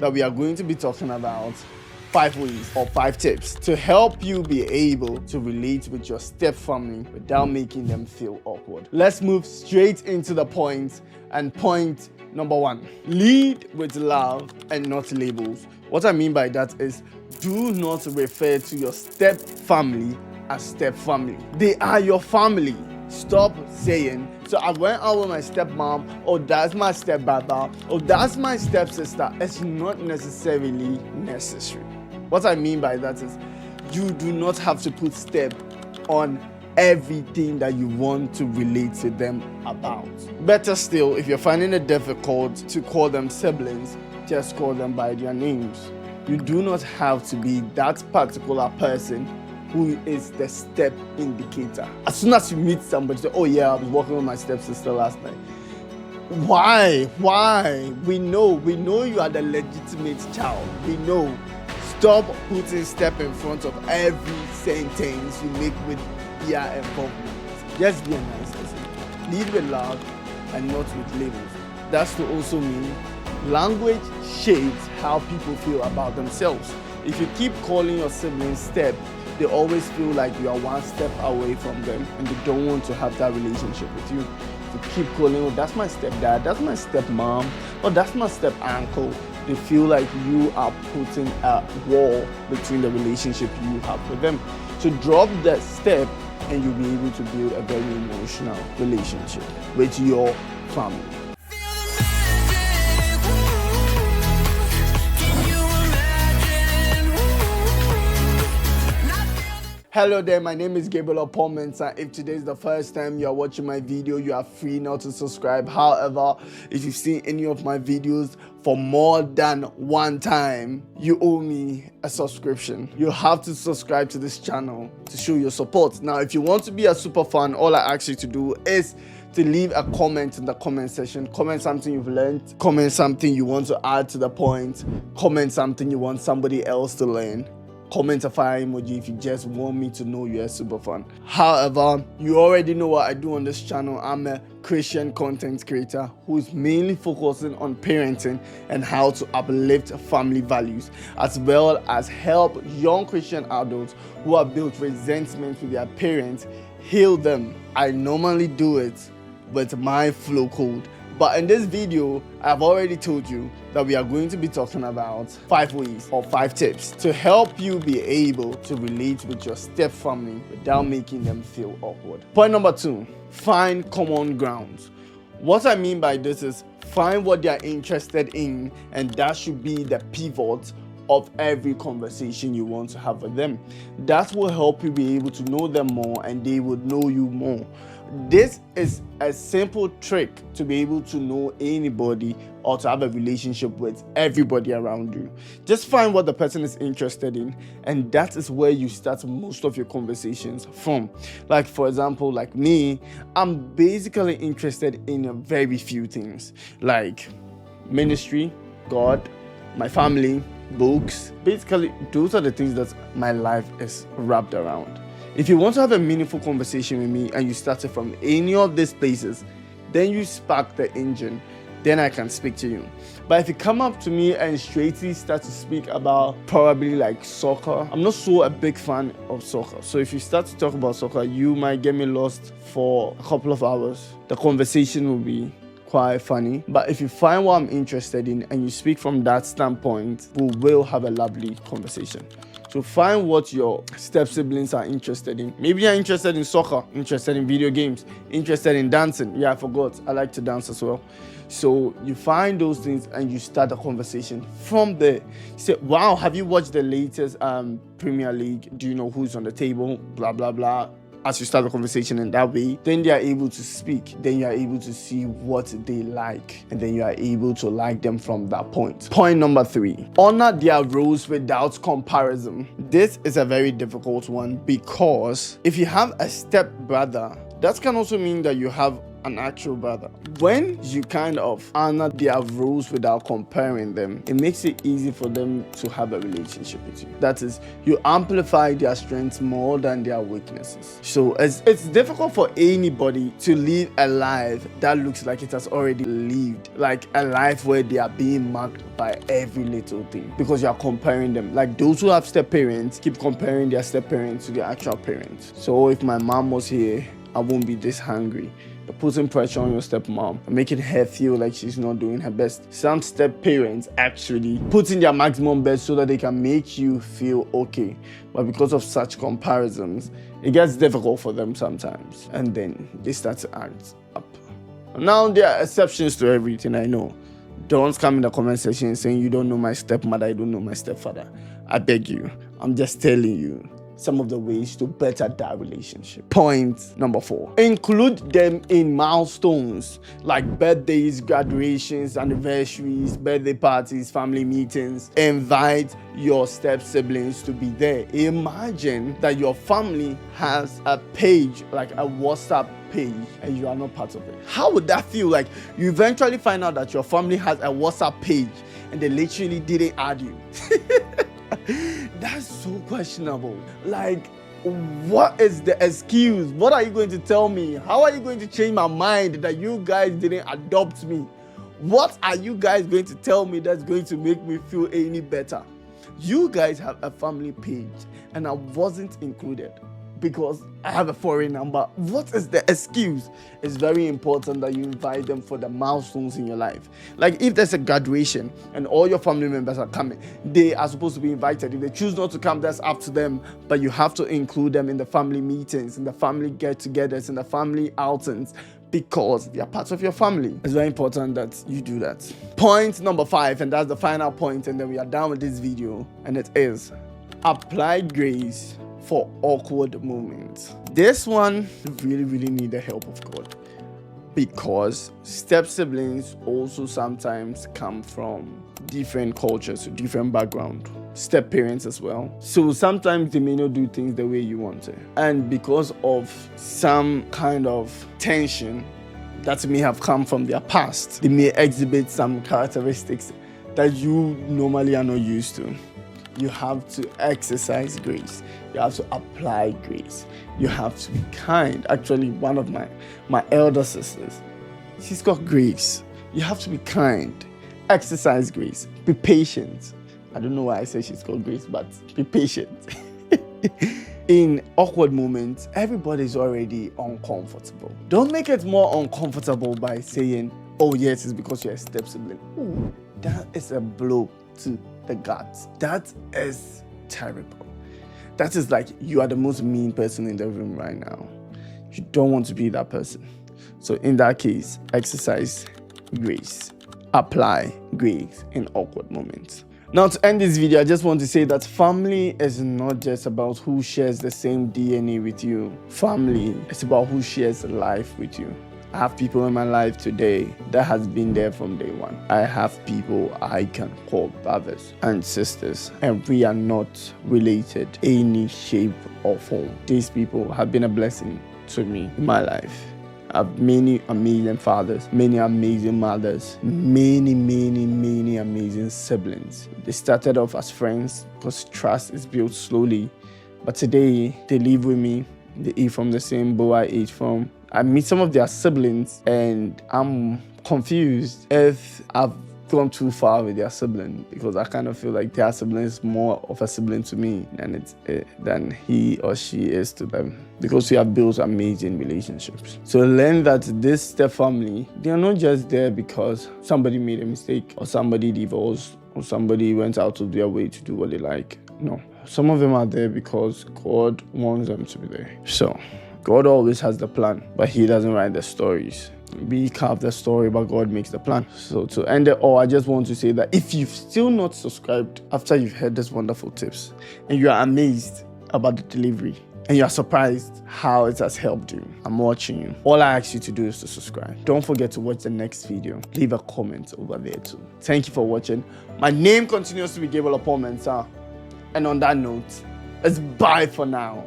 that we are going to be talking about 5 ways or 5 tips to help you be able to relate with your step family without making them feel awkward. Let's move straight into the point. And point number 1, lead with love and not labels. What I mean by that is, do not refer to your step family as step family. They are your family. Stop saying, so I went out with my stepmom, or that's my stepbrother, or that's my stepsister. It's not necessarily necessary. What I mean by that is, you do not have to put step on everything that you want to relate to them about. Better still, if you're finding it difficult to call them siblings, just call them by their names. You do not have to be that particular person who is the step indicator. As soon as you meet somebody, say, oh yeah, I was walking with my stepsister last night. Why? We know you are the legitimate child. We know. Stop putting step in front of every sentence you make with yeah and compliment. Just be a nice person. Lead with love and not with labels. That's to also mean language shapes how people feel about themselves. If you keep calling your siblings step, they always feel like you are one step away from them and they don't want to have that relationship with you. To keep calling, oh, that's my stepdad, that's my stepmom, or that's my step uncle. They feel like you are putting a wall between the relationship you have with them. So drop that step and you'll be able to build a very emotional relationship with your family. Hello there, my name is Gabriel Oppong-Mensah. If today is the first time you are watching my video, you are free now to subscribe. However, if you've seen any of my videos for more than one time, you owe me a subscription. You have to subscribe to this channel to show your support. Now, if you want to be a super fan, all I ask you to do is to leave a comment in the comment section. Comment something you've learned. Comment something you want to add to the point. Comment something you want somebody else to learn. Comment a fire emoji if you just want me to know you're a super fan. However, you already know what I do on this channel. I'm a Christian content creator who's mainly focusing on parenting and how to uplift family values, as well as help young Christian adults who have built resentment with their parents heal them. I normally do it with my flow code. But in this video, I've already told you that we are going to be talking about 5 ways or 5 tips to help you be able to relate with your step family without making them feel awkward. Point number 2, find common grounds. What I mean by this is find what they are interested in, and that should be the pivot of every conversation you want to have with them. That will help you be able to know them more and they will know you more. This is a simple trick to be able to know anybody or to have a relationship with everybody around you. Just find what the person is interested in, and that is where you start most of your conversations from. Like, for example, like me, I'm basically interested in very few things, like ministry, God, my family, books. Basically, those are the things that my life is wrapped around. If you want to have a meaningful conversation with me and you started from any of these places, then you spark the engine, then I can speak to you. But if you come up to me and straightly start to speak about probably like soccer, I'm not so a big fan of soccer. So if you start to talk about soccer, you might get me lost for a couple of hours. The conversation will be quite funny. But if you find what I'm interested in and you speak from that standpoint, we will have a lovely conversation. So find what your step siblings are interested in. Maybe you're interested in soccer, interested in video games, interested in dancing. Yeah, I forgot. I like to dance as well. So you find those things and you start a conversation from there. You say, wow, have you watched the latest Premier League? Do you know who's on the table? Blah, blah, blah. As you start the conversation in that way, then they are able to speak. Then you are able to see what they like. And then you are able to like them from that point. Point number 3, honor their roles without comparison. This is a very difficult one because if you have a step brother, that can also mean that you have an actual brother. When you kind of honor their rules without comparing them, it makes it easy for them to have a relationship with you. That is, you amplify their strengths more than their weaknesses. So it's difficult for anybody to live a life that looks like it has already lived, like a life where they are being marked by every little thing, because you are comparing them. Like those who have step parents keep comparing their step parents to their actual parents. So if my mom was here, I won't be this hungry. You're putting pressure on your stepmom, making her feel like she's not doing her best. Some step parents actually put in their maximum best so that they can make you feel okay. But because of such comparisons, it gets difficult for them sometimes. And then they start to act up. Now there are exceptions to everything, I know. Don't come in the comment section saying you don't know my stepmother, I don't know my stepfather. I beg you. I'm just telling you some of the ways to better that relationship. Point number 4. Include them in milestones like birthdays, graduations, anniversaries, birthday parties, family meetings. Invite your step siblings to be there. Imagine that your family has a page, like a WhatsApp page, and you are not part of it. How would that feel? Like you eventually find out that your family has a WhatsApp page and they literally didn't add you. That's so questionable. Like, what is the excuse? What are you going to tell me? How are you going to change my mind that you guys didn't adopt me? What are you guys going to tell me that's going to make me feel any better? You guys have a family page and I wasn't included because I have a foreign number. What is the excuse? It's very important that you invite them for the milestones in your life. Like if there's a graduation and all your family members are coming, they are supposed to be invited. If they choose not to come, that's up to them. But you have to include them in the family meetings, in the family get-togethers, in the family outings, because they are part of your family. It's very important that you do that. Point number 5, and that's the final point, and then we are done with this video, and it is apply grace for awkward moments. This one really need the help of God, because step siblings also sometimes come from different cultures, different background, step parents as well. So sometimes they may not do things the way you want it, and because of some kind of tension that may have come from their past, they may exhibit some characteristics that you normally are not used to. You have to exercise grace. You have to apply grace. You have to be kind. Actually, one of my elder sisters, she's got grace. You have to be kind. Exercise grace. Be patient. I don't know why I say she's got grace, but be patient. In awkward moments, everybody's already uncomfortable. Don't make it more uncomfortable by saying, oh yes, it's because you're a step sibling. Ooh, that is a blow to the guts. That is terrible. That is like you are the most mean person in the room right now. You don't want to be that person. So in that case, exercise grace. Apply grace in awkward moments. Now to end this video, I just want to say that family is not just about who shares the same DNA with you. Family is about who shares life with you. I have people in my life today that has been there from day one. I have people I can call brothers and sisters, and we are not related any shape or form. These people have been a blessing to me in my life. I have many amazing fathers, many amazing mothers, many amazing siblings. They started off as friends because trust is built slowly. But today, they live with me. They eat from the same bowl I ate from. I meet some of their siblings and I'm confused if I've gone too far with their sibling, because I kind of feel like their sibling is more of a sibling to me than he or she is to them, because we have built amazing relationships. So learn that this step family, they are not just there because somebody made a mistake or somebody divorced or somebody went out of their way to do what they like. No, some of them are there because God wants them to be there. So God always has the plan, but he doesn't write the stories. We carve the story, but God makes the plan. So to end it all, I just want to say that if you've still not subscribed after you've heard these wonderful tips, and you are amazed about the delivery, and you are surprised how it has helped you, I'm watching you. All I ask you to do is to subscribe. Don't forget to watch the next video. Leave a comment over there too. Thank you for watching. My name continues to be Gabriel Oppong-Mensah. And on that note, it's bye for now.